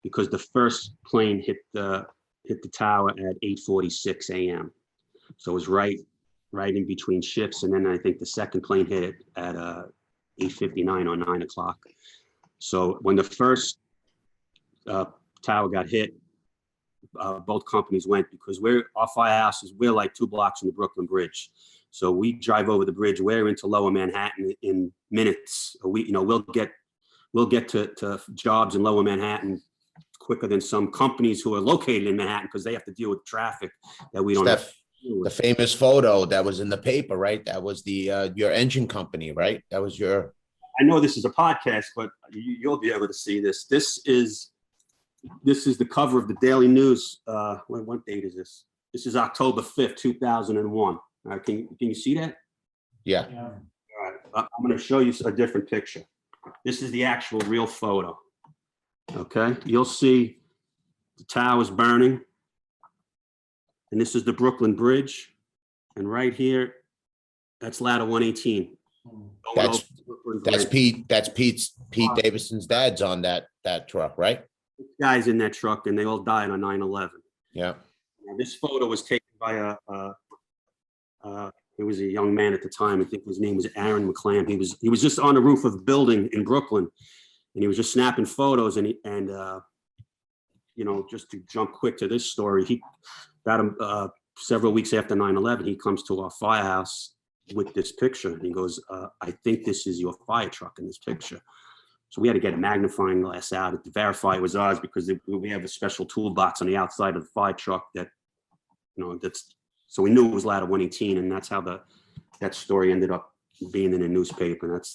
because the first plane hit the tower at 8:46 a.m. So it was right in between shifts. And then I think the second plane hit it at 8:59 or 9 o'clock. So when the first tower got hit, both companies went, because our firehouse we're like 2 blocks from the Brooklyn Bridge. So we drive over the bridge. We're into Lower Manhattan in minutes. We'll get to jobs in Lower Manhattan quicker than some companies who are located in Manhattan, because they have to deal with traffic that we don't have. The famous photo that was in the paper, right? That was the your engine company, right? That was your. I know this is a podcast, but you'll be able to see this. This is the cover of the Daily News. What date is this? This is October 5th, 2001. Can you see that? Yeah. All right. I'm going to show you a different picture. This is the actual real photo. Okay. You'll see the towers burning. And this is the Brooklyn Bridge. And right here, that's ladder 118. That's Pete Davidson's dad's on that truck, right? Guys in that truck, and they all died on 9/11. Yeah. Now, this photo was taken by he was a young man at the time. I think his name was Aaron McClam. He was just on the roof of a building in Brooklyn, and he was just snapping photos. And just to jump quick to this story, he got him several weeks after 9/11. He comes to our firehouse with this picture, and he goes, "I think this is your fire truck in this picture." So we had to get a magnifying glass out to verify it was ours, because we have a special toolbox on the outside of the fire truck so we knew it was ladder 118, and that's how that story ended up being in the newspaper. And that's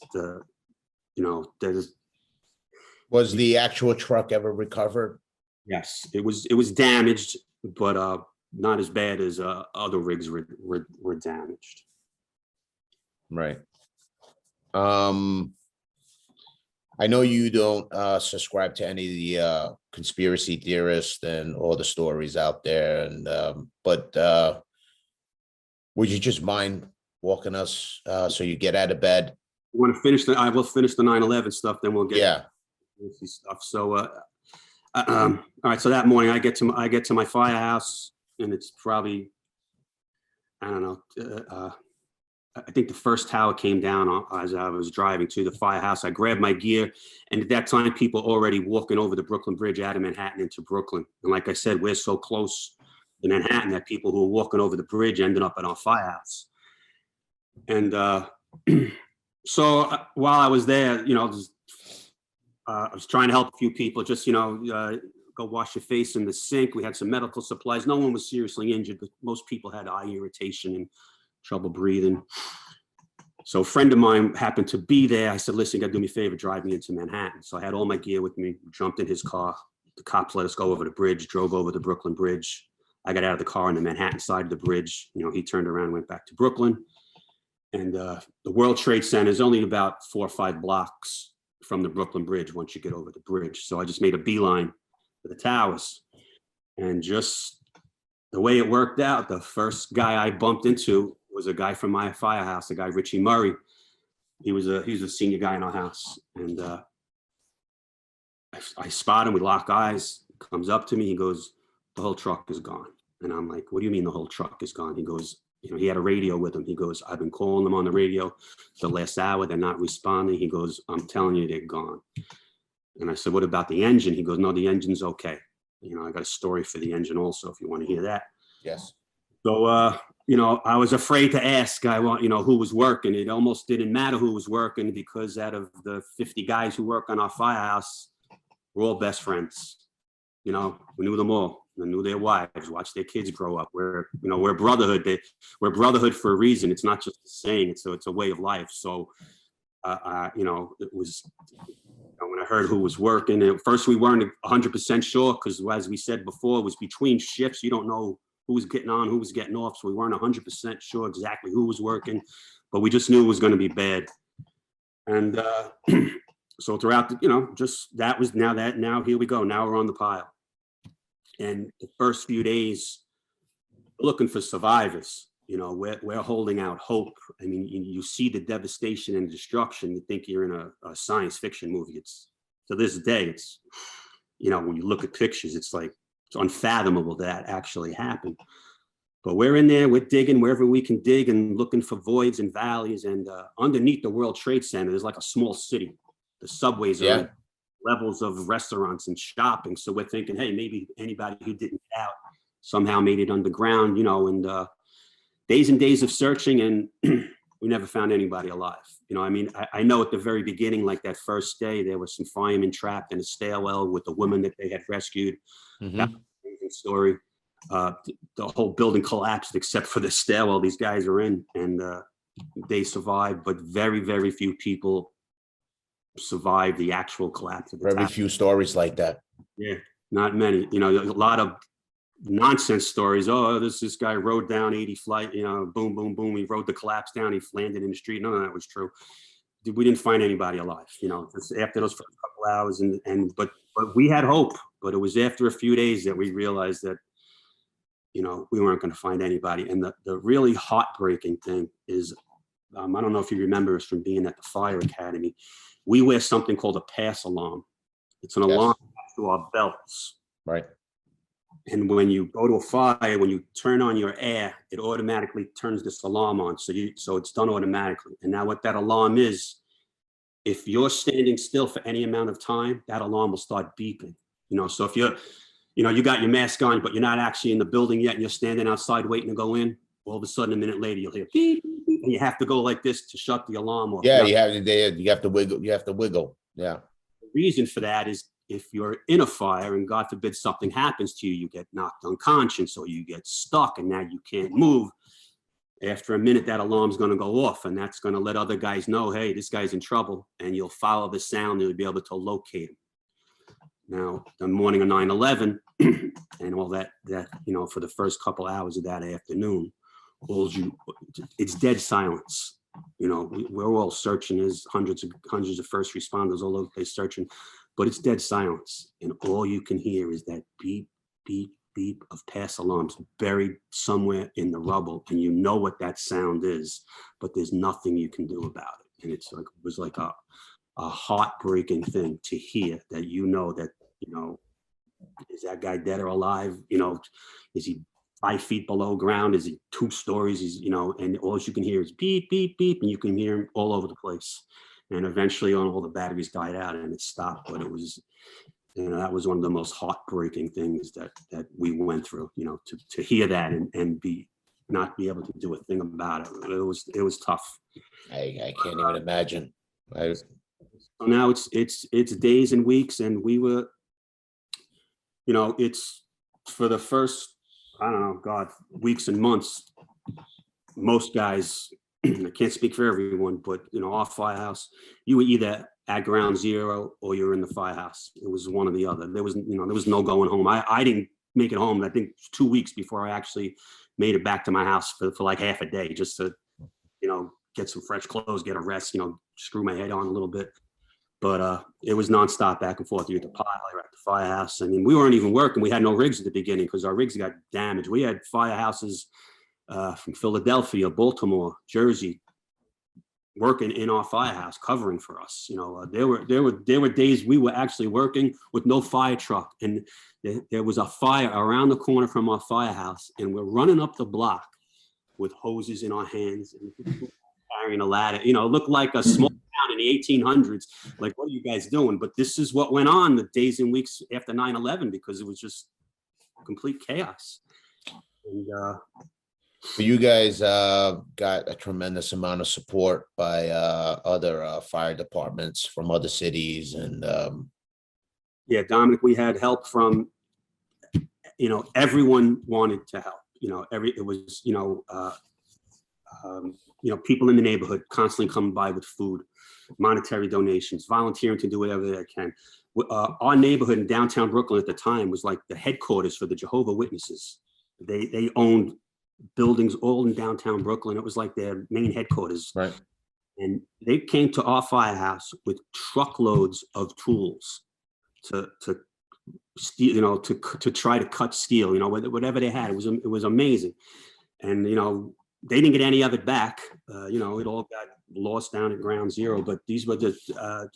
Was the actual truck ever recovered? Yes, it was damaged, but not as bad as other rigs were damaged. Right. I know you don't subscribe to any of the conspiracy theorists and all the stories out there, but would you just mind walking us so you get out of bed? You want to finish I will finish the 9/11 stuff, then we'll get stuff. So all right. So that morning I get to my firehouse, and it's probably, I don't know. I think the first tower came down as I was driving to the firehouse. I grabbed my gear, and at that time, people already walking over the Brooklyn Bridge out of Manhattan into Brooklyn. And like I said, we're so close in Manhattan that people who were walking over the bridge ended up at our firehouse. And so while I was there, I was trying to help a few people, just, go wash your face in the sink. We had some medical supplies. No one was seriously injured, but most people had eye irritation and trouble breathing. So a friend of mine happened to be there. I said, "Listen, you gotta do me a favor, drive me into Manhattan." So I had all my gear with me, jumped in his car. The cops let us go over the bridge, drove over the Brooklyn Bridge. I got out of the car on the Manhattan side of the bridge. He turned around and went back to Brooklyn. And the World Trade Center is only about 4 or 5 blocks from the Brooklyn Bridge once you get over the bridge. So I just made a beeline for the towers. And just the way it worked out, the first guy I bumped into was a guy from my firehouse, a guy, Richie Murray. He was a senior guy in our house. And I spot him, we lock eyes. He comes up to me, he goes, "The whole truck is gone." And I'm like, "What do you mean the whole truck is gone?" He goes, he had a radio with him. He goes, "I've been calling them on the radio the last hour. They're not responding." He goes, "I'm telling you, they're gone." And I said, "What about the engine?" He goes, "No, the engine's okay." I got a story for the engine also, if you want to hear that. Yes. So, I was afraid to ask, who was working. It almost didn't matter who was working, because out of the 50 guys who work on our firehouse, we're all best friends. We knew them all. We knew their wives, watched their kids grow up. We're brotherhood. We're brotherhood for a reason. It's not just a saying. It's a way of life. So, it was, when I heard who was working, at first we weren't 100% sure, because as we said before, it was between shifts. You don't know who was getting on, who was getting off. So we weren't 100% sure exactly who was working, but we just knew it was going to be bad. And so throughout, now here we go. Now we're on the pile. And the first few days, looking for survivors. We're holding out hope. I mean, you see the devastation and destruction. You think you're in a science fiction movie. It's, to this day, it's, when you look at pictures, it's like, it's unfathomable that actually happened. But we're in there, we're digging wherever we can dig and looking for voids and valleys. And underneath the World Trade Center, there's like a small city. The subways are in levels of restaurants and shopping. So we're thinking, hey, maybe anybody who didn't get out somehow made it underground, and days and days of searching, and we never found anybody alive. I know at the very beginning, like that first day, there was some firemen trapped in a stairwell with the woman that they had rescued. That was an amazing story. The whole building collapsed except for the stairwell these guys are in, and they survived, but very, very few people survived the actual collapse of the Very few stories like that. Yeah, not many. A lot of nonsense stories. Oh, this guy rode down 80 flight, boom, boom, boom. He rode the collapse down. He landed in the street. None of that was true. We didn't find anybody alive, after those first couple hours. But we had hope, but it was after a few days that we realized that, we weren't going to find anybody. And the really heartbreaking thing is, I don't know if you remember us from being at the fire academy. We wear something called a pass alarm. It's an alarm to our belts. Right. And when you go to a fire, when you turn on your air, it automatically turns this alarm on. So it's done automatically. And now what that alarm is, if you're standing still for any amount of time, that alarm will start beeping. So if you're, you got your mask on, but you're not actually in the building yet, and you're standing outside waiting to go in, all of a sudden, a minute later, you'll hear beep, beep, beep, and you have to go like this to shut the alarm off. Yeah, you have to wiggle. You have to wiggle. Yeah. The reason for that is if you're in a fire and God forbid something happens to you, you get knocked unconscious or you get stuck and now you can't move. After a minute, that alarm's going to go off, and that's going to let other guys know, hey, this guy's in trouble, and you'll follow the sound and you'll be able to locate him. Now, the morning of 9/11 and all that, for the first couple hours of that afternoon, it's dead silence. We're all searching. There's hundreds of first responders all over the place searching, but it's dead silence. And all you can hear is that beep, beep, beep of pass alarms buried somewhere in the rubble. And you know what that sound is, but there's nothing you can do about it. And it was like a heartbreaking thing to hear that, that, is that guy dead or alive? Is he 5 feet below ground? Is he 2 stories? And all you can hear is beep, beep, beep, and you can hear him all over the place. And eventually all the batteries died out and it stopped. But it was, that was one of the most heartbreaking things that we went through, to hear that and not be able to do a thing about it. It was tough. I can't even imagine. So now it's days and weeks, and we were, it's for the first, I don't know, God, weeks and months, most guys, I can't speak for everyone, but our firehouse, you were either at ground zero or you're in the firehouse. It was one or the other. There was no going home. I didn't make it home. I think 2 weeks before I actually made it back to my house for like half a day, just to, get some fresh clothes, get a rest, screw my head on a little bit. But it was nonstop back and forth. You at the pile, you're at the firehouse. I mean, we weren't even working. We had no rigs at the beginning because our rigs got damaged. We had firehouses from Philadelphia, Baltimore, Jersey, working in our firehouse, covering for us. There were days we were actually working with no fire truck, and there was a fire around the corner from our firehouse, and we're running up the block with hoses in our hands and carrying a ladder. It looked like a small town in the 1800s. Like, what are you guys doing? But this is what went on the days and weeks after 9/11, because it was just complete chaos. And you guys got a tremendous amount of support by other fire departments from other cities, and yeah, Dominic, we had help from, everyone wanted to help. It was, people in the neighborhood constantly coming by with food, monetary donations, volunteering to do whatever they can. Our neighborhood in downtown Brooklyn at the time was like the headquarters for the Jehovah's Witnesses. They owned buildings all in downtown Brooklyn. It was like their main headquarters. Right. And they came to our firehouse with truckloads of tools to steel, to try to cut steel, whatever they had. It was amazing. And, they didn't get any of it back. It all got lost down at Ground Zero, but these were the,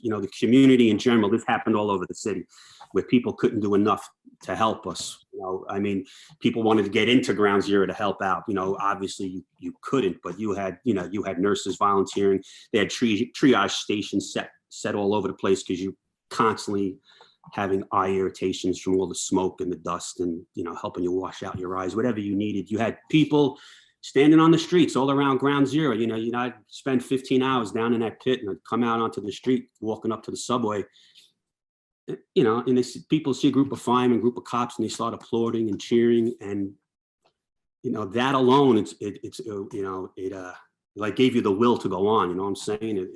the community in general. This happened all over the city where people couldn't do enough to help us. I mean, people wanted to get into Ground Zero to help out. Obviously you couldn't, but you had nurses volunteering. They had triage stations set all over the place because you constantly having eye irritations from all the smoke and the dust and, helping you wash out your eyes, whatever you needed. You had people standing on the streets all around Ground Zero. I'd spend 15 hours down in that pit and I'd come out onto the street, walking up to the subway, and people see a group of firemen, a group of cops, and they start applauding and cheering. And, that alone, it like gave you the will to go on. You know what I'm saying?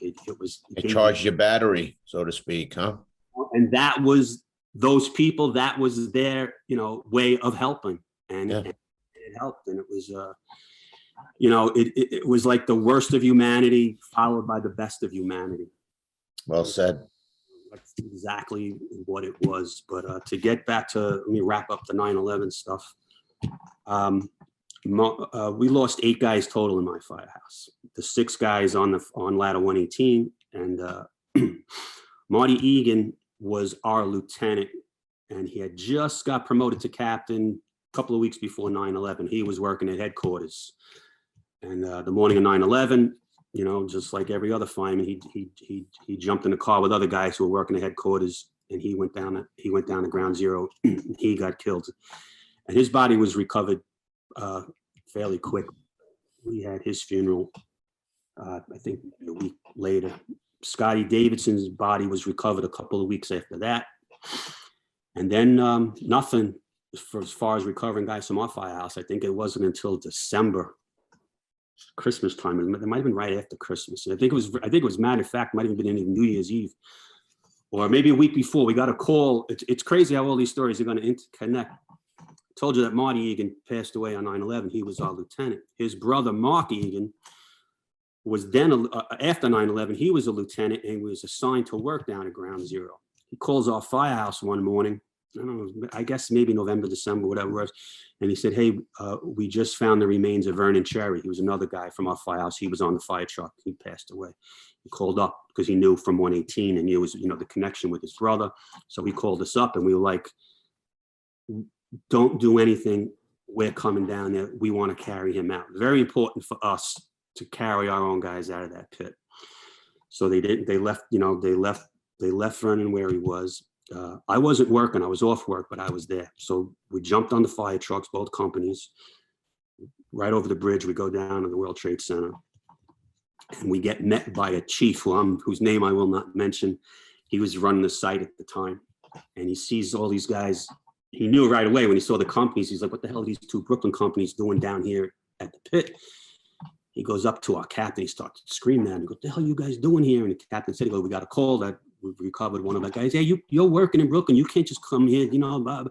It charged your battery, so to speak, huh? And that was those people, that was their, way of helping. And it helped. And it was, it was like the worst of humanity followed by the best of humanity. Well said. That's exactly what it was. But to get back to, let me wrap up the 9/11 stuff. We lost 8 guys total in my firehouse. The 6 guys on ladder 118, and Marty Egan was our lieutenant, and he had just got promoted to captain a couple of weeks before 9/11. He was working at headquarters, and the morning of 9/11, just like every other fireman, he jumped in the car with other guys who were working at headquarters, and he went down to Ground Zero. He got killed, and his body was recovered fairly quick. We had his funeral, I think a week later. Scotty Davidson's body was recovered a couple of weeks after that. And then nothing for as far as recovering guys from our firehouse. I think it wasn't until December, Christmas time. It might have been right after Christmas. I think it was matter of fact, might have been in New Year's Eve. Or maybe a week before, we got a call. It's crazy how all these stories are going to interconnect. I told you that Marty Egan passed away on 9/11. He was our lieutenant. His brother, Mark Egan, was then, after 9/11, he was a lieutenant and was assigned to work down at Ground Zero. He calls our firehouse one morning, I don't know, I guess maybe November, December, whatever it was. And he said, hey, we just found the remains of Vernon Cherry. He was another guy from our firehouse. He was on the fire truck. He passed away. He called up because he knew from 118 and knew was, the connection with his brother. So he called us up and we were like, don't do anything. We're coming down there. We want to carry him out. Very important for us to carry our own guys out of that pit. So they didn't, they left Vernon where he was. I wasn't working, I was off work, but I was there. So we jumped on the fire trucks, both companies, right over the bridge. We go down to the World Trade Center and we get met by a chief whose name I will not mention. He was running the site at the time and he sees all these guys. He knew right away when he saw the companies. He's like, what the hell are these 2 Brooklyn companies doing down here at the pit? He goes up to our captain. He starts screaming at him. He goes, what the hell are you guys doing here? And the captain said, we got a call that we've recovered one of the guys. Hey, you're working in Brooklyn. You can't just come here, blah, blah.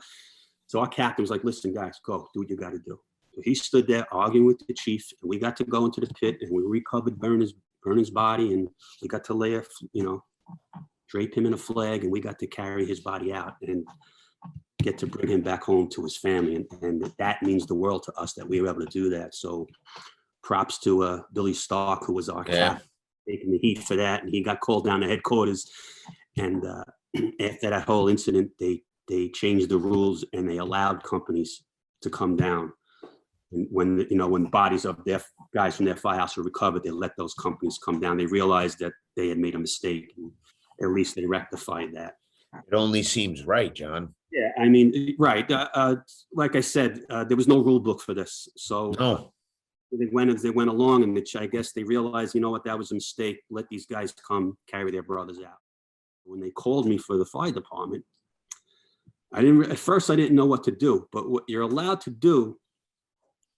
So our captain was like, listen, guys, go do what you got to do. So he stood there arguing with the chief, and we got to go into the pit, and we recovered Vernon's body, and we got to lay drape him in a flag, and we got to carry his body out and get to bring him back home to his family. And that means the world to us that we were able to do that. So props to Billy Stark, who was our captain, taking the heat for that. And he got called down to headquarters. And after that whole incident, they changed the rules and they allowed companies to come down. And when bodies of their guys from their firehouse were recovered, they let those companies come down. They realized that they had made a mistake. And at least they rectified that. It only seems right, John. Yeah, I mean, right. Like I said, there was no rule book for this. So they went as they went along, and I guess they realized, that was a mistake. Let these guys come carry their brothers out. When they called me for the fire department, at first I didn't know what to do, but what you're allowed to do,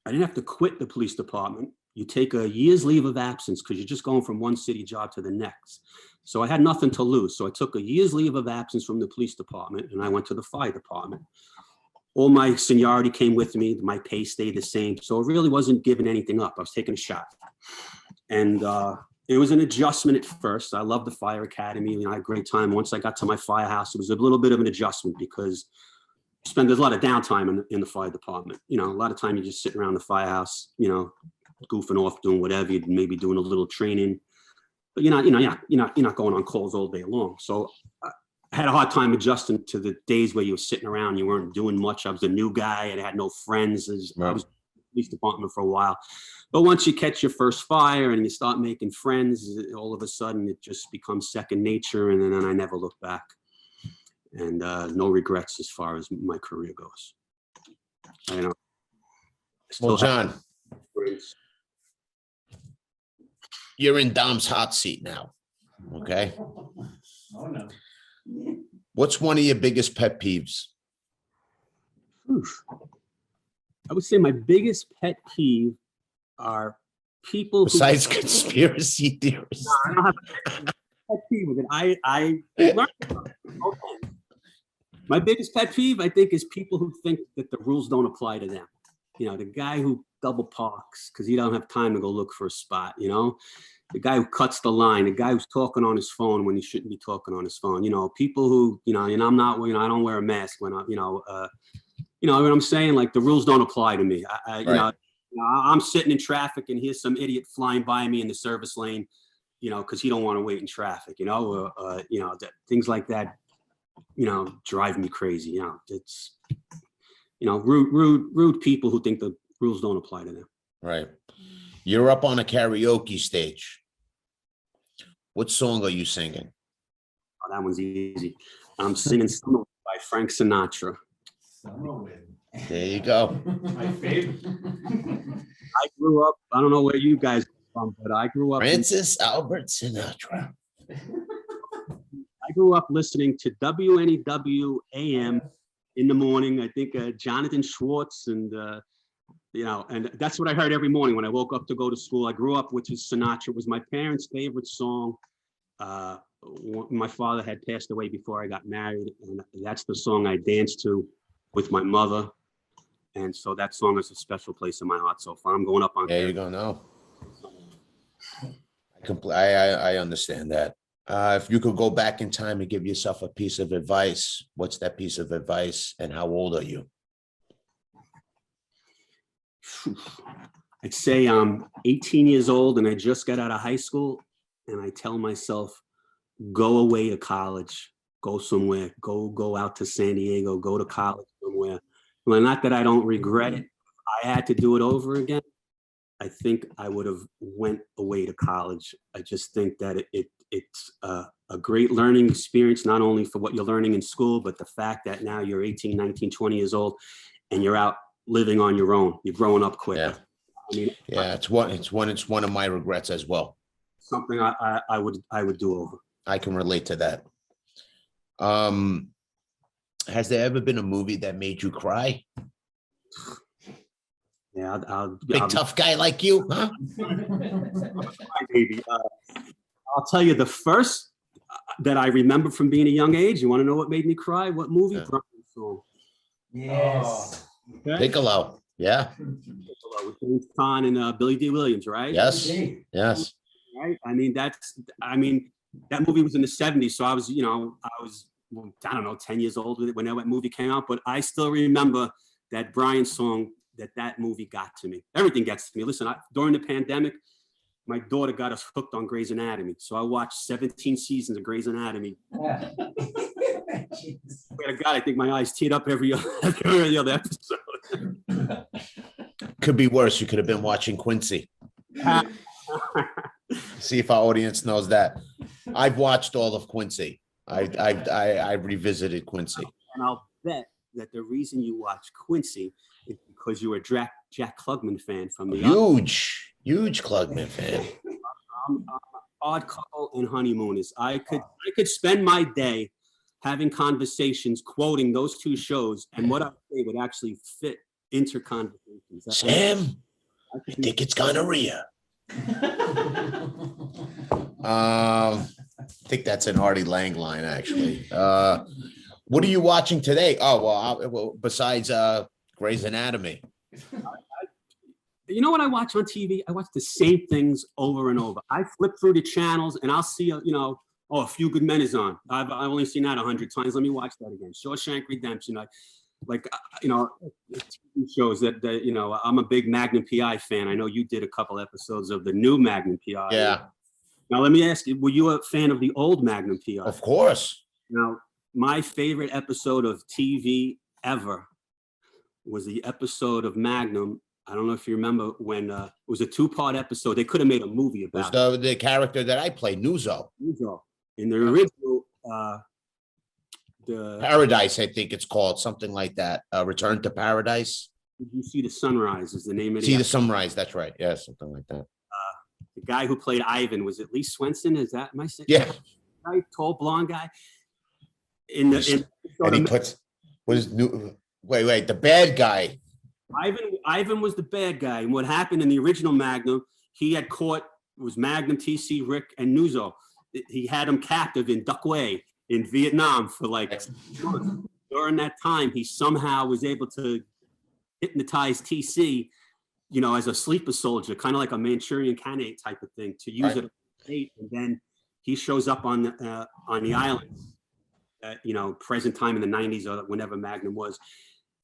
I didn't have to quit the police department. You take a year's leave of absence because you're just going from one city job to the next. So I had nothing to lose. So I took a year's leave of absence from the police department and I went to the fire department. All my seniority came with me. My pay stayed the same. So it really wasn't giving anything up. I was taking a shot. And it was an adjustment at first. I loved the fire academy. I had a great time. Once I got to my firehouse, it was a little bit of an adjustment because there's a lot of downtime in the fire department. A lot of time you just sit around the firehouse, goofing off, doing whatever, you're maybe doing a little training, but you're not going on calls all day long. So I had a hard time adjusting to the days where you were sitting around, you weren't doing much. I was a new guy and I had no friends. I was in the police department for a while. But once you catch your first fire and you start making friends, all of a sudden it just becomes second nature. And then I never looked back. And no regrets as far as my career goes. I know. Well, John, you're in Dom's hot seat now. Okay. Oh, no. What's one of your biggest pet peeves? Oof. I would say my biggest pet peeve are people who, Besides conspiracy theorists. I don't have a pet peeve with it. I learned about it. Okay. My biggest pet peeve, I think, is people who think that the rules don't apply to them. You know, the guy who double parks because he don't have time to go look for a spot, you know, the guy who cuts the line, the guy who's talking on his phone when he shouldn't be talking on his phone, you know, people who, you know, and I'm not, you know, I don't wear a mask when I, you know what I'm saying? Like the rules don't apply to me. You know, I'm sitting in traffic and here's some idiot flying by me in the service lane, you know, because he don't want to wait in traffic, you know, things like that, you know, drive me crazy. You know, it's, you know, rude people who think the rules don't apply to them. Right. You're up on a karaoke stage. What song are you singing? Oh, that one's easy. I'm singing Summer by Frank Sinatra. There you go. My favorite. I grew up, I don't know where you guys are from, but I grew up. Francis Albert Sinatra. I grew up listening to WNEW AM in the morning. I think Jonathan Schwartz and, you know, and that's what I heard every morning when I woke up to go to school. I grew up with Sinatra. It was my parents' favorite song. My father had passed away before I got married, and that's the song I danced to with my mother. And so that song is a special place in my heart. So far, I'm going up on. There you go. No, I understand that. If you could go back in time and give yourself a piece of advice, what's that piece of advice and how old are you? I'd say I'm 18 years old and I just got out of high school, and I tell myself, go away to college, go somewhere, go out to San Diego, go to college somewhere. Well, not that I don't regret it. If I had to do it over again, I think I would have went away to college. I just think that it's a great learning experience, not only for what you're learning in school, but the fact that now you're 18, 19, 20 years old and you're out living on your own. You're growing up quick. Yeah. I mean, yeah, it's one of my regrets as well. Something I would do over. I can relate to that. Has there ever been a movie that made you cry? Yeah, Big tough guy like you, huh? Maybe. I'll tell you the first that I remember from being a young age. You want to know what made me cry? What movie? Yeah. Brian's Song. Yes. Okay. Piccolo. Yeah. Piccolo with James Caan and Billy D. Williams, right? Yes. Yes. Right. I mean, that movie was in the 70s. So I was, I don't know, 10 years old when that movie came out. But I still remember that Brian's Song, that movie got to me. Everything gets to me. Listen, during the pandemic, my daughter got us hooked on Grey's Anatomy. So I watched 17 seasons of Grey's Anatomy. Yeah. Swear to God, I think my eyes teared up every other episode. Could be worse. You could have been watching Quincy. See if our audience knows that. I've watched all of Quincy. I revisited Quincy. And I'll bet that the reason you watch Quincy is because you were a Jack Klugman fan from the huge Klugman fan. Odd Couple and Honeymooners. I could spend my day having conversations quoting those two shows, and what I say would actually fit into conversations. Sam, I think it's gonorrhea. I think that's an Artie Lang line, actually. What are you watching today? Oh, well, besides Grey's Anatomy. You know what I watch on TV? I watch the same things over and over. I flip through the channels and I'll see, A Few Good Men is on. I've only seen that 100 times. Let me watch that again. Shawshank Redemption. like, TV shows that, I'm a big Magnum PI fan. I know you did a couple episodes of the new Magnum PI. Yeah, Now, let me ask you, were you a fan of the old Magnum PI? of course. Now, my favorite episode of TV ever was the episode of Magnum. I don't know if you remember when it was a 2-part episode. They could have made a movie It was about the character that I played, Nuzo. in the original. The Paradise, I think it's called, something like that. Return to Paradise. Did You See the Sunrise is the name of See the episode. Sunrise. That's right. Yeah, something like that. The guy who played Ivan, was it Lee Swenson? Is that my saying? Yeah. Guy, tall blonde guy. In the And he puts wait, the bad guy. Ivan was the bad guy. And what happened in the original Magnum, he had caught, it was Magnum, TC, Rick, and Nuzo. He had him captive in Duckway in Vietnam for like 6 months. During that time, he somehow was able to hypnotize TC, as a sleeper soldier, kind of like a Manchurian Candidate type of thing, to use it. And then he shows up on the island at, present time in the 90s or whenever Magnum was.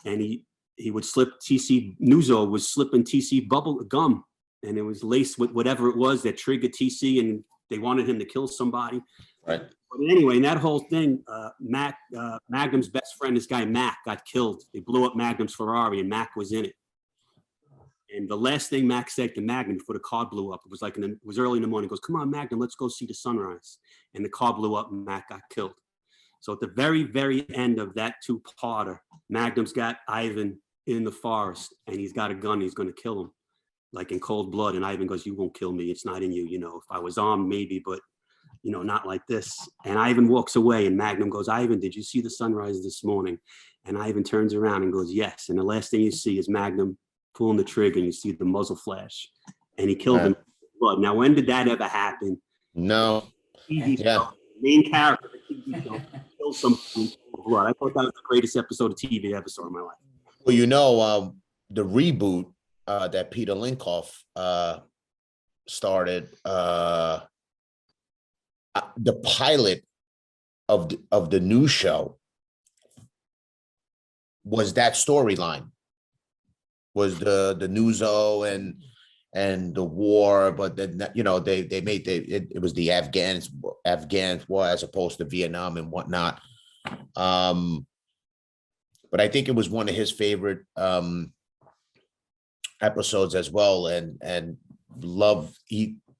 And he would slip Nuzo was slipping TC bubble gum, and it was laced with whatever it was that triggered TC, and they wanted him to kill somebody. Right. But anyway, in that whole thing, Magnum's best friend, this guy Mac, got killed. They blew up Magnum's Ferrari, and Mac was in it. And the last thing Mac said to Magnum before the car blew up, it was early in the morning. He goes, "Come on, Magnum, let's go see the sunrise." And the car blew up, and Mac got killed. So at the very, very end of that 2-parter, Magnum's got Ivan in the forest, and he's got a gun. He's going to kill him, like in cold blood. And Ivan goes, "You won't kill me. It's not in you. If I was armed, maybe, but not like this." And Ivan walks away, and Magnum goes, "Ivan, did you see the sunrise this morning?" And Ivan turns around and goes, "Yes." And the last thing you see is Magnum pulling the trigger, and you see the muzzle flash, and he killed him with blood. Now, when did that ever happen? No. TV main character of the TV show killed somebody with blood. I thought that was the greatest episode of TV I ever saw in my life. Well, the reboot that Peter Linkoff started, the pilot of the new show was that storyline, was the Nuzo and the war, but then they made it was the Afghan war as opposed to Vietnam and whatnot. But I think it was one of his favorite episodes as well, and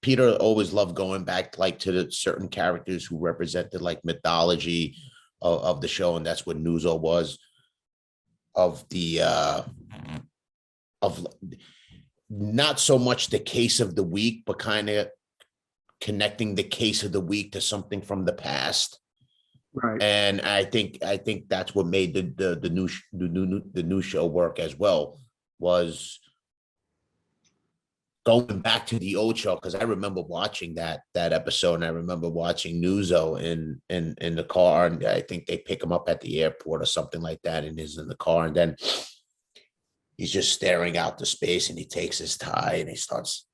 Peter always loved going back like to the certain characters who represented like mythology of the show, and that's what Nuzo was, of not so much the case of the week, but kind of connecting the case of the week to something from the past. Right. And I think that's what made the new show work as well, was going back to the old show, because I remember watching that episode, and I remember watching Nuzo in the car, and I think they pick him up at the airport or something like that, and he's in the car, and then he's just staring out to space, and he takes his tie and he starts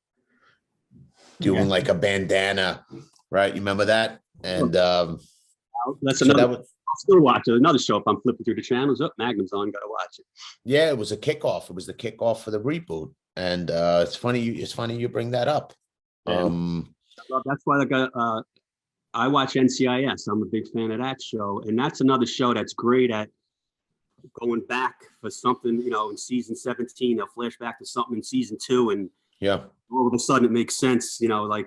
doing like a bandana, right? You remember that? And that's so another. I'll still watch it. Another show if I'm flipping through the channels. Oh, Magnum's on. Got to watch it. Yeah, it was a kickoff. It was the kickoff for the reboot, and it's funny you bring that up. Yeah. That's why I watch NCIS. I'm a big fan of that show, and that's another show that's great at going back for something. In season 17, they'll flash back to something in season 2, and all of a sudden it makes sense. I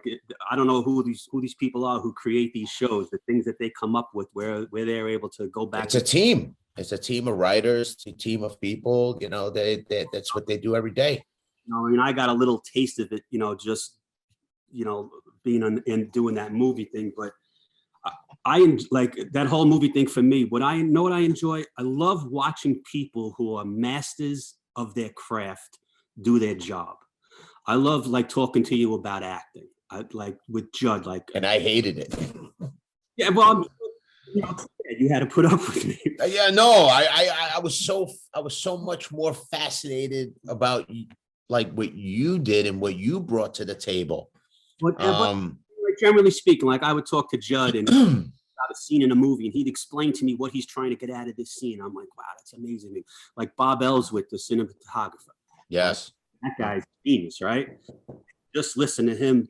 don't know who these people are who create these shows, the things that they come up with, where they're able to go back. It's a team. It's a team of writers, a team of people. They that's what they do every day. I got a little taste of it, just being and doing that movie thing, but I like that whole movie thing for me. What I enjoy, I love watching people who are masters of their craft do their job. I love talking to you about acting. I like with Judd, and I hated it. Yeah, well, you had to put up with me. Yeah, no, I was so much more fascinated about like what you did and what you brought to the table. But generally speaking, I would talk to Judd, and about a scene in a movie, and he'd explain to me what he's trying to get out of this scene. I'm like, wow, that's amazing. Like Bob Ellsworth, the cinematographer. Yes. That guy's genius, right? Just listen to him,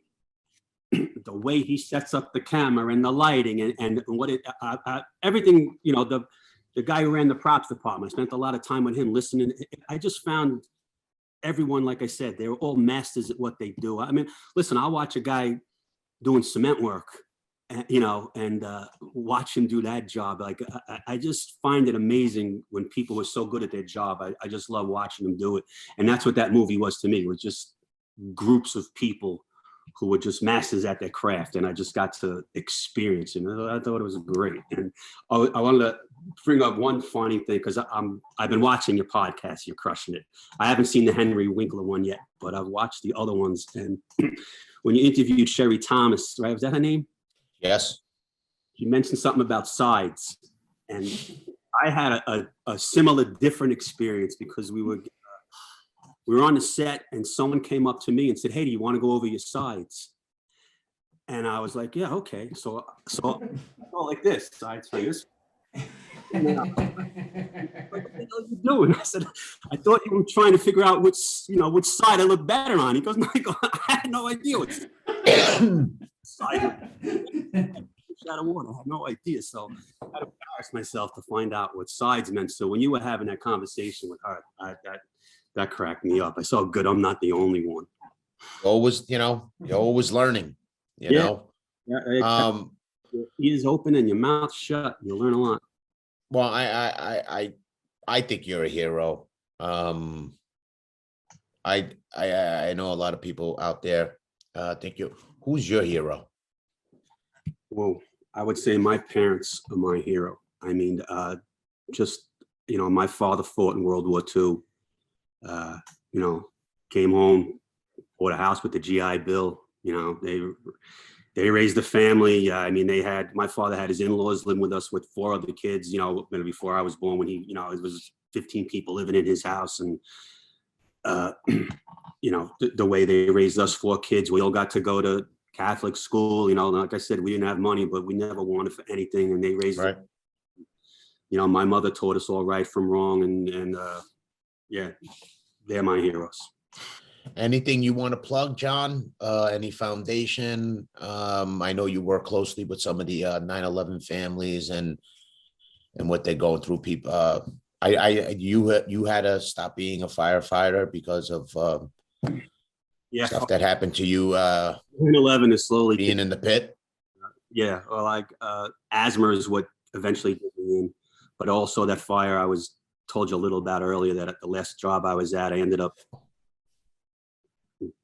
the way he sets up the camera and the lighting and what it, everything, you know, the guy who ran the props department, I spent a lot of time with him listening. I just found everyone, like I said, they were all masters at what they do. I mean, listen, I'll watch a guy doing cement work, you know, and watch him do that job. Like, I just find it amazing when people are so good at their job. I just love watching them do it. And that's what that movie was to me. It was just groups of people who were just masters at their craft. And I just got to experience it. And I thought it was great. And I wanted to bring up one funny thing, because I've been watching your podcast. You're crushing it. I haven't seen the Henry Winkler one yet, but I've watched the other ones. And when you interviewed Sherry Thomas, right? Was that her name? Yes. She mentioned something about sides. And I had a similar, different experience, because we were on the set and someone came up to me and said, hey, do you want to go over your sides? And I was like, yeah, okay. So I go like this, sides like this. What the hell are you doing? I said, I thought you were trying to figure out which side I look better on. He goes, no, I had no idea what side. Out of water. I had no idea. So I had to embarrass myself to find out what sides meant. So when you were having that conversation with her, that cracked me up. I saw good. I'm not the only one. Always, you're always learning, you know. Yeah, your ears open and your mouth shut. You'll learn a lot. Well, I think you're a hero. I know a lot of people out there think who's your hero? Well, I would say my parents are my hero. I mean, my father fought in World War II. Came home, bought a house with the GI Bill. They raised a family. I mean, my father had his in-laws living with us with 4 other kids, before I was born, when it was 15 people living in his house. And, the way they raised us 4 kids, we all got to go to Catholic school. Like I said, we didn't have money, but we never wanted for anything. And they raised right. My mother taught us all right from wrong. And yeah, they're my heroes. Anything you want to plug, John? Any foundation? I know you work closely with some of the 9/11 families and what they're going through. People, you had to stop being a firefighter because of stuff that happened to you. 9/11 is slowly being in the pit. Yeah, well, asthma is what eventually did me in, but also that fire I told you a little about earlier. That at the last job I was at,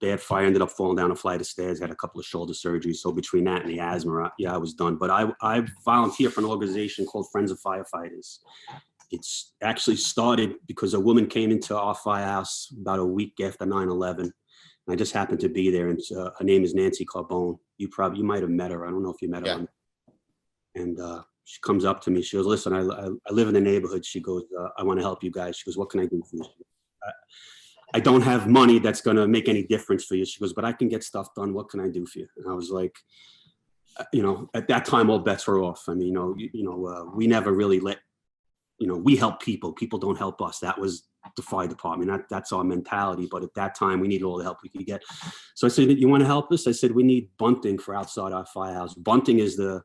bad fire, ended up falling down a flight of stairs, had a couple of shoulder surgeries. So between that and the asthma, I was done. But I volunteer for an organization called Friends of Firefighters. It's actually started because a woman came into our firehouse about a week after 9/11. I just happened to be there, and her name is Nancy Carbone. You might have met her. I don't know if you met her. Yeah. And she comes up to me. She goes, listen, I live in the neighborhood. She goes, I want to help you guys. She goes, what can I do for you? I don't have money that's going to make any difference for you. She goes, but I can get stuff done. What can I do for you? And I was like, at that time, all bets were off. I mean, we never really we help people. People don't help us. That was the fire department. That's our mentality. But at that time, we needed all the help we could get. So I said, you want to help us? I said, we need bunting for outside our firehouse. Bunting is the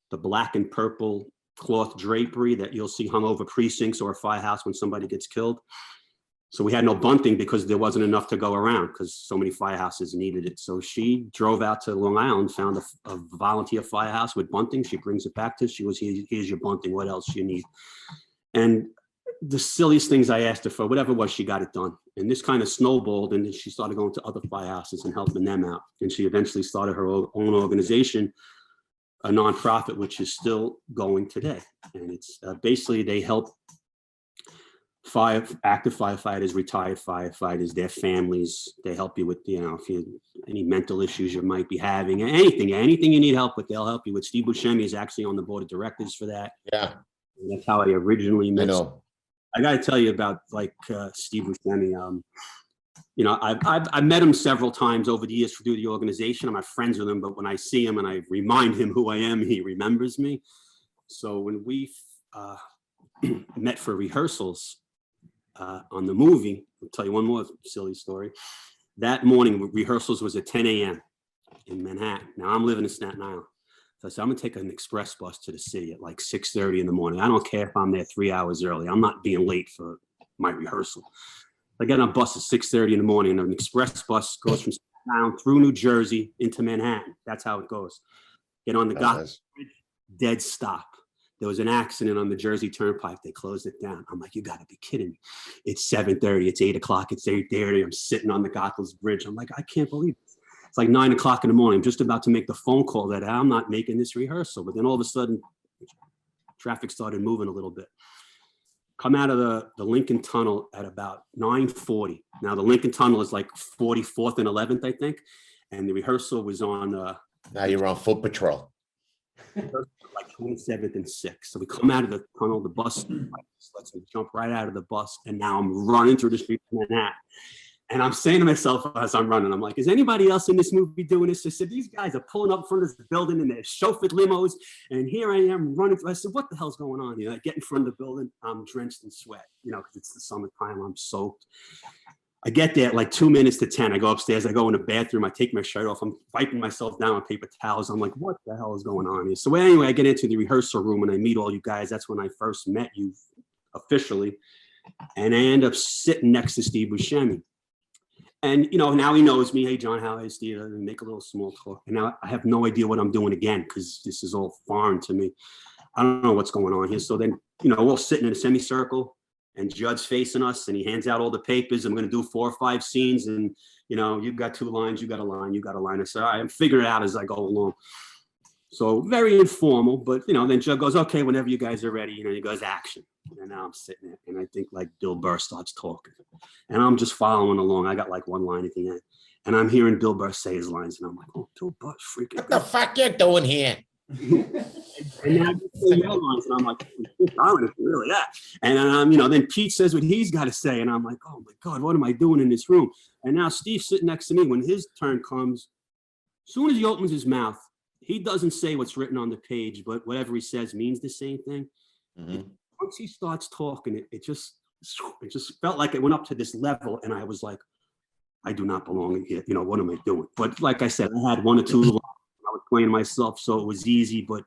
black and purple cloth drapery that you'll see hung over precincts or a firehouse when somebody gets killed. So we had no bunting because there wasn't enough to go around, because so many firehouses needed it. So she drove out to Long Island, found a volunteer firehouse with bunting. She brings it back to us. She goes, here's your bunting. What else you need? And the silliest things I asked her for, whatever it was, she got it done. And this kind of snowballed, and then she started going to other firehouses and helping them out. And she eventually started her own organization, a nonprofit, which is still going today. And it's basically they help active firefighters, retired firefighters, their families. They help you with, if you any mental issues you might be having, anything you need help with, they'll help you with. Steve Buscemi is actually on the board of directors for that. Yeah. And that's how I originally met. I know. I got to tell you about Steve Buscemi. you know, I've met him several times over the years through the organization. I'm not friends with him, but when I see him and I remind him who I am, he remembers me. So when we met for rehearsals on the movie, I'll tell you one more silly story. That morning, rehearsals was at 10 a.m. in Manhattan. Now I'm living in Staten Island. So I said, I'm gonna take an express bus to the city at like 6:30 in the morning. I don't care if I'm there 3 hours early. I'm not being late for my rehearsal. I get on a bus at 6:30 in the morning, and an express bus goes from Staten Island through New Jersey into Manhattan. That's how it goes. Get on the Gotham Bridge, dead stop. There was an accident on the Jersey Turnpike. They closed it down. I'm like, you gotta be kidding me. It's 7:30, it's 8 o'clock, it's 8:30. I'm sitting on the Gotham Bridge. I'm like, I can't believe it. It's like 9 o'clock in the morning. I'm just about to make the phone call that I'm not making this rehearsal. But then all of a sudden, traffic started moving a little bit. Come out of the Lincoln Tunnel at about 9:40. Now the Lincoln Tunnel is like 44th and 11th, I think. And the rehearsal was on Now you're on foot patrol. like 27th and 6th. So we come out of the tunnel, the bus lets me jump right out of the bus. And now I'm running through the street of Manhattan. And I'm saying to myself as I'm running, I'm like, is anybody else in this movie doing this? I said, these guys are pulling up in front of this building in their chauffeured limos. And here I am running through. I said, what the hell's going on? You know, I get in front of the building. I'm drenched in sweat, you know, because it's the summertime. I'm soaked. I get there at like 2 minutes to 10. I go upstairs. I go in the bathroom. I take my shirt off. I'm wiping myself down with paper towels. I'm like, what the hell is going on here? So anyway, I get into the rehearsal room and I meet all you guys. That's when I first met you officially. And I end up sitting next to Steve Buscemi. And, you know, now he knows me. Hey, John, how is Steve? And make a little small talk. And now I have no idea what I'm doing again because this is all foreign to me. I don't know what's going on here. So then, you know, we're all sitting in a semicircle and Judd's facing us and he hands out all the papers. I'm going to do 4 or 5 scenes. And, you know, you've got 2 lines, you got a line, you got a line. I said, all right, I'm figuring it out as I go along. So very informal, but, you know, then Judd goes, okay, whenever you guys are ready, you know, he goes, action. And now I'm sitting there and I think like Bill Burr starts talking and I'm just following along. I got like one line at the end and I'm hearing Bill Burr say his lines and I'm like, oh, Bill Burr's freaking What the fuck you doing here? And now I say your lines and I'm like, oh, really that? And you know, then Pete says what he's got to say and I'm like, oh my God, what am I doing in this room? And now Steve's sitting next to me. When his turn comes, as soon as he opens his mouth, he doesn't say what's written on the page, but whatever he says means the same thing. Mm-hmm. Once he starts talking, it just felt like it went up to this level, and I was like, I do not belong here. You know, what am I doing? But like I said, I had 1 or 2 lines. I was playing myself, so it was easy. But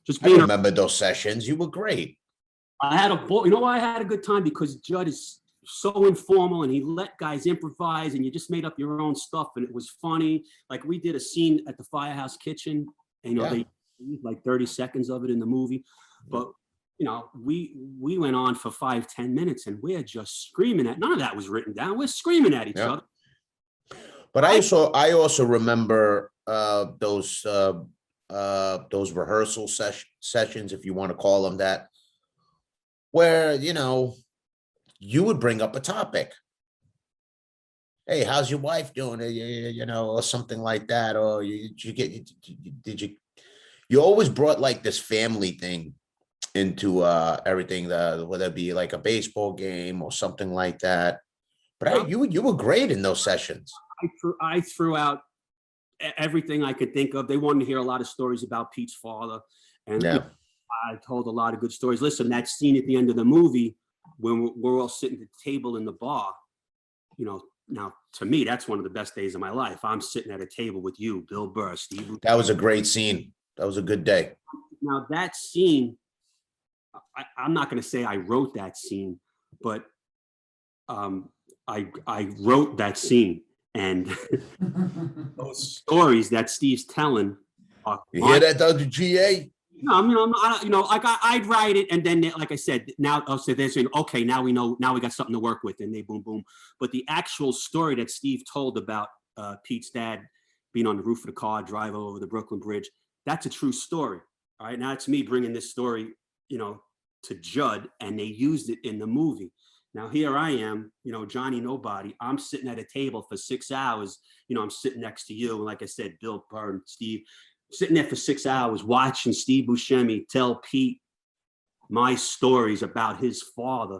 just being, I remember those sessions. You were great. I had you know why I had a good time? Because Judd is so informal and he let guys improvise and you just made up your own stuff and it was funny. Like we did a scene at the Firehouse Kitchen and, you know, they used like 30 seconds of it in the movie, but you know, we went on for 5-10 minutes and we're just screaming none of that was written down. We're screaming at each other. But I also remember those rehearsal sessions, if you want to call them that, where, you know, you would bring up a topic. Hey, how's your wife doing? You know, or something like that. Or you always brought like this family thing into everything, whether it be like a baseball game or something like that. But you were great in those sessions. I threw out everything I could think of. They wanted to hear a lot of stories about Pete's father. And you know, I told a lot of good stories. Listen, that scene at the end of the movie, when we're all sitting at the table in the bar, you know, now to me, that's one of the best days of my life. I'm sitting at a table with you, Bill Burr, Steve. That was a great scene. That was a good day. Now that scene, I'm not going to say I wrote that scene, but I wrote that scene and those stories that Steve's telling. You hear that, WGA? No, I mean, you know, like I'd write it, and then, like I said, now I'll say they're saying, okay, now we know, now we got something to work with, and they boom, boom. But the actual story that Steve told about Pete's dad being on the roof of the car, driving over the Brooklyn Bridge, that's a true story. All right, now it's me bringing this story, you know, to Judd, and they used it in the movie. Now here I am, you know, Johnny Nobody. I'm sitting at a table for 6 hours. You know, I'm sitting next to you, and like I said, Bill Burr and Steve. Sitting there for 6 hours watching Steve Buscemi tell Pete my stories about his father.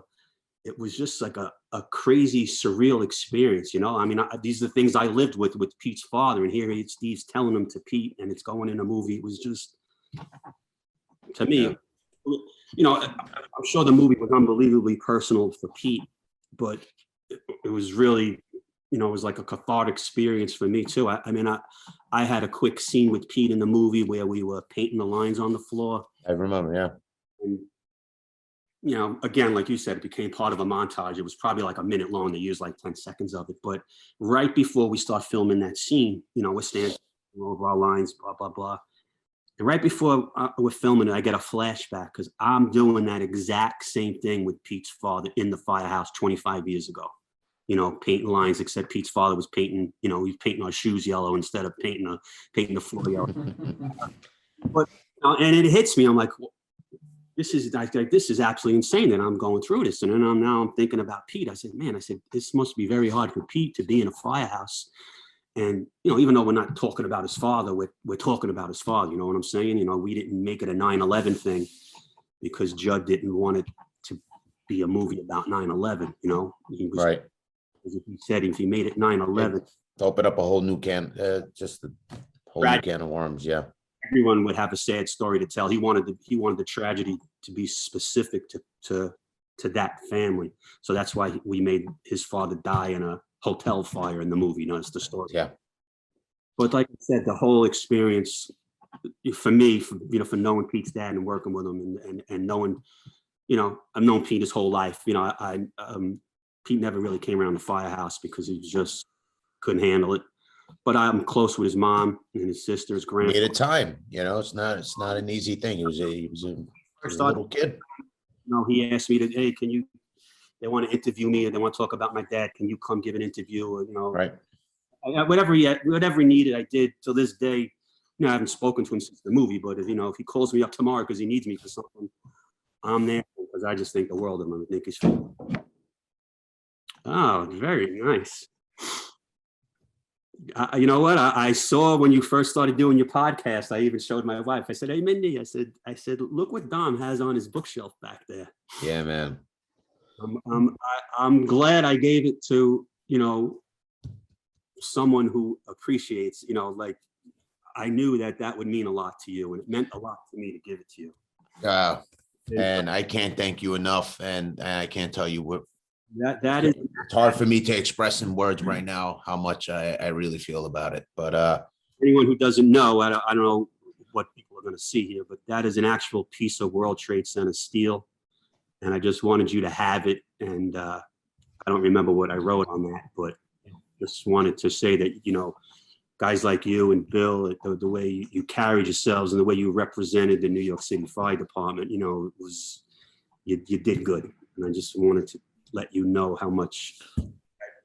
it was just like a crazy, surreal experience, you know? I mean, these are the things I lived with Pete's father, and here Steve's telling them to Pete, and it's going in a movie. It was just, to me, you know, I'm sure the movie was unbelievably personal for Pete, but it was really, you know, it was like a cathartic experience for me too. I mean, I had a quick scene with Pete in the movie where we were painting the lines on the floor. I remember, yeah. And, you know, again, like you said, it became part of a montage. It was probably like a minute long. They used like 10 seconds of it. But right before we start filming that scene, you know, we're standing over our lines, blah, blah, blah. And right before we're filming it, I get a flashback because I'm doing that exact same thing with Pete's father in the firehouse 25 years ago. You know, painting lines, except Pete's father was painting, you know, he was painting our shoes yellow instead of painting the floor yellow. But, and it hits me. I'm like, this is absolutely insane that I'm going through this. And then I'm thinking about Pete. I said, man, this must be very hard for Pete to be in a firehouse. And, you know, even though we're not talking about his father, we're talking about his father. You know what I'm saying? You know, we didn't make it a 9/11 thing because Judd didn't want it to be a movie about 9/11. You know, he was, Right. as he said, if he made it 9/11, to open up a whole new can, just a whole new can of worms. Yeah. Everyone would have a sad story to tell. He wanted the tragedy to be specific to that family. So that's why we made his father die in a hotel fire in the movie. You know, it's the story. Yeah. But like I said, the whole experience for me, for knowing Pete's dad and working with him and knowing, you know, I've known Pete his whole life. You know, Pete never really came around the firehouse because he just couldn't handle it. But I'm close with his mom and his sister's grandpa. Made a time, you know, it's not an easy thing. He was a little kid. You know, he asked me hey, they want to interview me and they want to talk about my dad. Can you come give an interview? Or, you know, right. Whatever he needed, I did. Till this day, you know, I haven't spoken to him since the movie, but if, you know, if he calls me up tomorrow because he needs me for something, I'm there because I just think the world of him. I think he's fun. Oh, very nice. You know what? I saw when you first started doing your podcast. I even showed my wife. I said, "Hey, Mindy," I said, "Look what Dom has on his bookshelf back there." Yeah, man. I'm glad I gave it to, you know, someone who appreciates. You know, like I knew that would mean a lot to you, and it meant a lot to me to give it to you. And I can't thank you enough, and I can't tell you what. That is, it's hard for me to express in words right now how much I really feel about it. But anyone who doesn't know, I don't know what people are going to see here, but that is an actual piece of World Trade Center steel, and I just wanted you to have it. And I don't remember what I wrote on that, but just wanted to say that, you know, guys like you and Bill, the way you carried yourselves and the way you represented the New York City Fire Department, you know, it was you did good, and I just wanted to let you know how much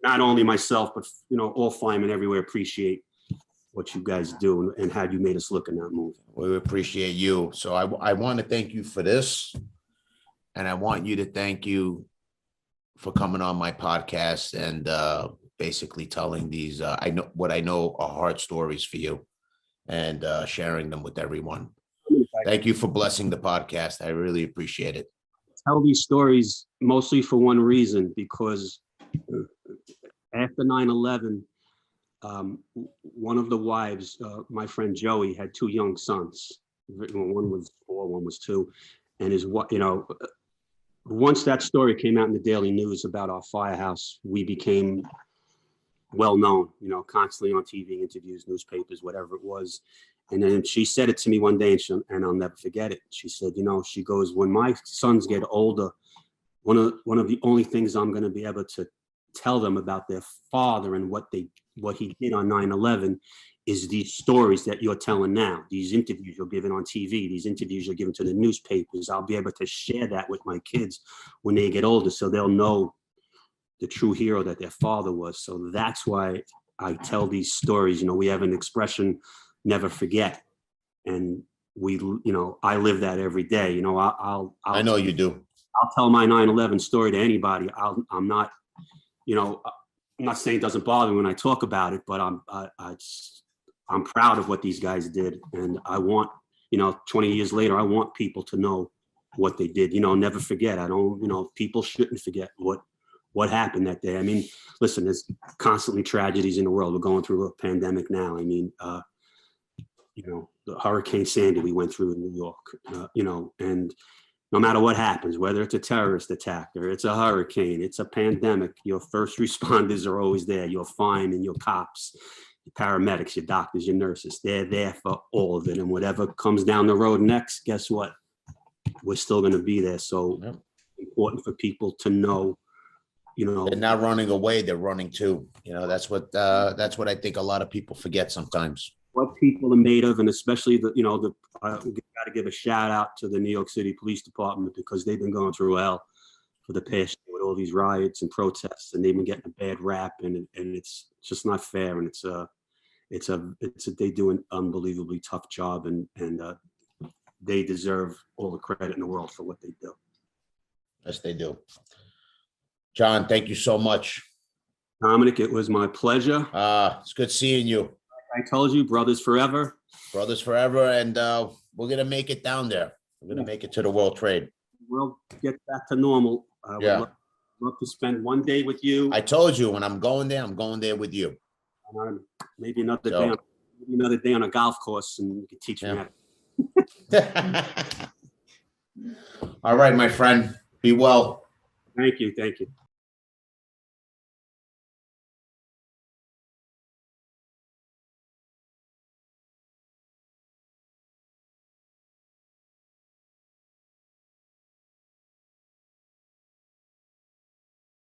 not only myself, but, you know, all firemen everywhere appreciate what you guys do and how you made us look in that movie. We appreciate you. So I want to thank you for this. And I want you to thank you for coming on my podcast and basically telling these, I know are hard stories for you and sharing them with everyone. Thank you for blessing the podcast. I really appreciate it. Tell these stories mostly for one reason, because after 9/11, one of the wives, my friend Joey, had two young sons. One was 4, one was 2, and you know, once that story came out in the Daily News about our firehouse, we became well known. You know, constantly on TV, interviews, newspapers, whatever it was. And then she said it to me one day, and I'll never forget it. She said, you know, she goes, when my sons get older, one of the only things I'm going to be able to tell them about their father and what he did on 9/11 is these stories that you're telling now, these interviews you're giving on TV, these interviews you're giving to the newspapers. I'll be able to share that with my kids when they get older, so they'll know the true hero that their father was. So that's why I tell these stories. You know, we have an expression, never forget. And you know, I live that every day. You know, I know you do. I'll tell my 9/11 story to anybody. I'm not, you know, I'm not saying it doesn't bother me when I talk about it, but I'm proud of what these guys did. And I want, you know, 20 years later, I want people to know what they did. Never forget. I don't, people shouldn't forget what happened that day. I mean, listen, there's constantly tragedies in the world. We're going through a pandemic now. I mean, the Hurricane Sandy we went through in New York, and no matter what happens, whether it's a terrorist attack or it's a hurricane, it's a pandemic, your first responders are always there. Your firemen, your cops, your paramedics, your doctors, your nurses, they're there for all of it. And whatever comes down the road next, guess what? We're still going to be there. So important for people to know, They're not running away, they're running too. That's what I think a lot of people forget sometimes. What people are made of, and especially we got to give a shout out to the New York City Police Department, because they've been going through hell for the past year with all these riots and protests, and they've been getting a bad rap, and it's just not fair, and they do an unbelievably tough job, and they deserve all the credit in the world for what they do. Yes, they do. John, thank you so much. Dominic, it was my pleasure. It's good seeing you. I told you, brothers forever. Brothers forever, and we're gonna make it down there. We're gonna make it to the World Trade. We'll get back to normal. Yeah. Love to spend one day with you. I told you, when I'm going there with you. Maybe another day on a golf course, and you can teach me that. All right, my friend. Be well. Thank you.